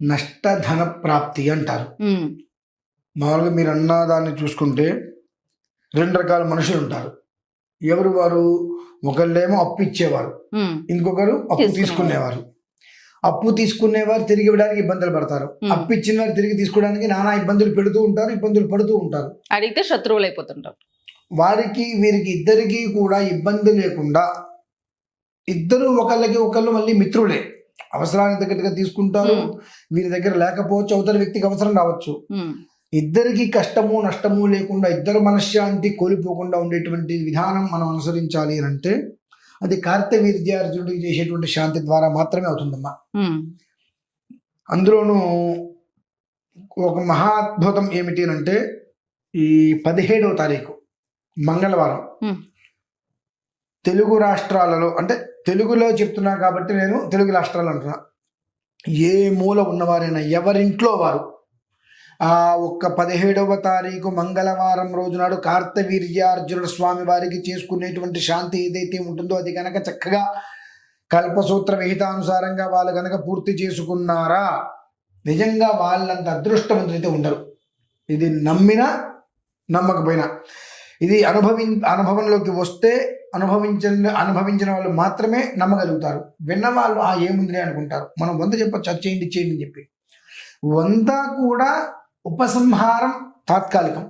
నష్టధన ప్రాప్తి అంటారు. మామూలుగా మీరు అన్న దాన్ని చూసుకుంటే 2 రకాల మనుషులు ఉంటారు. ఎవరు వారు? ఒకళ్ళేమో అప్పు ఇచ్చేవారు, ఇంకొకరు అప్పు తీసుకునేవారు. అప్పు తీసుకునేవారు తిరిగి ఇవ్వడానికి ఇబ్బందులు పడతారు, అప్పు ఇచ్చిన వారు తిరిగి తీసుకోవడానికి నానా ఇబ్బందులు పెడుతూ ఉంటారు, ఇబ్బందులు పడుతూ ఉంటారు. అడిగితే శత్రువులు అయిపోతుంటారు. వారికి వీరికి ఇద్దరికి కూడా ఇబ్బంది లేకుండా ఇద్దరు ఒకళ్ళకి ఒకళ్ళు మళ్ళీ మిత్రులే. అవసరానికి తగ్గట్టుగా తీసుకుంటారు. వీరి దగ్గర లేకపోవచ్చు, అవతల వ్యక్తికి అవసరం రావచ్చు. ఇద్దరికి కష్టము నష్టము లేకుండా ఇద్దరు మనశ్శాంతి కోల్పోకుండా ఉండేటువంటి విధానం మనం అనుసరించాలి అని అంటే అది కార్తవీర్యార్జునుడికి చేసేటువంటి శాంతి ద్వారా మాత్రమే అవుతుందమ్మా. అందులోనూ ఒక మహాద్భుతం ఏమిటి అంటే ఈ 17వ తారీఖు మంగళవారం తెలుగు రాష్ట్రాలలో, అంటే తెలుగులో చెప్తున్నా కాబట్టి నేను తెలుగు రాష్ట్రాలు అంటున్నా, ఏ మూల ఉన్నవారైనా ఎవరింట్లో వారు ఆ ఒక్క 17వ తారీఖు మంగళవారం రోజు నాడు కార్తవీర్యార్జునుడు స్వామి వారికి చేసుకునేటువంటి శాంతి ఏదైతే ఉంటుందో అది కనుక చక్కగా కల్పసూత్ర విహితానుసారంగా వాళ్ళు కనుక పూర్తి చేసుకున్నారా, నిజంగా వాళ్ళంత అదృష్టవంతులైతే ఉండరు. ఇది నమ్మినా నమ్మకపోయినా, ఇది అనుభవంలోకి వస్తే అనుభవించిన వాళ్ళు మాత్రమే నమ్మగలుగుతారు. విన్నవాళ్ళు ఏముందిలే అనుకుంటారు. మనం 100 చెప్పచ్చు, అది చేయండి చేయండి అని చెప్పి. 100 కూడా ఉపసంహారం తాత్కాలికం,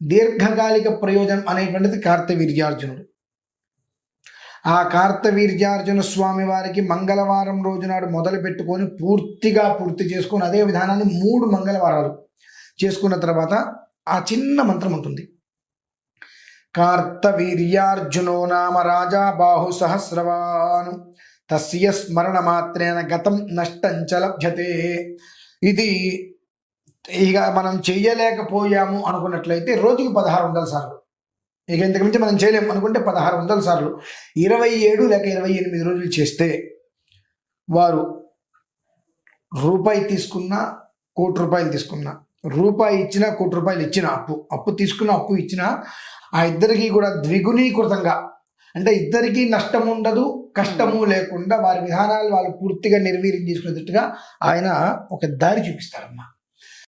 దీర్ఘకాలిక ప్రయోజనం అనేటువంటిది కార్తవీర్యార్జునుడు. ఆ కార్తవీర్యార్జున స్వామి వారికి మంగళవారం రోజు నాడు మొదలు పెట్టుకొని పూర్తి చేసుకొని అదే విధానాన్ని 3 మంగళవారాలు చేసుకున్న తర్వాత ఆ చిన్న మంత్రం ఉంటుంది. కార్తవీర్యార్జునో నామ రాజా బాహు సహస్రవాన్ తస్య స్మరణ మాత్రేన గతం నష్టంచ లభ్యతే. ఇది ఇక మనం చెయ్యలేకపోయాము అనుకున్నట్లయితే రోజుకి 1600 సార్లు, ఇక ఇంతకుమించి మనం చేయలేము అనుకుంటే 1600 సార్లు 27 లేక 28 రోజులు చేస్తే వారు రూపాయి తీసుకున్నా, కోటి రూపాయలు తీసుకున్నా, రూపాయి ఇచ్చినా, కోటి రూపాయలు ఇచ్చిన, అప్పు తీసుకున్న, అప్పు ఇచ్చినా ఆ ఇద్దరికి కూడా ద్విగుణీకృతంగా, అంటే ఇద్దరికీ నష్టం ఉండదు, కష్టము లేకుండా వారి విధానాలు వాళ్ళు పూర్తిగా నిర్వీర్యం చేసుకునేటట్టుగా ఆయన ఒక దారి చూపిస్తారమ్మా.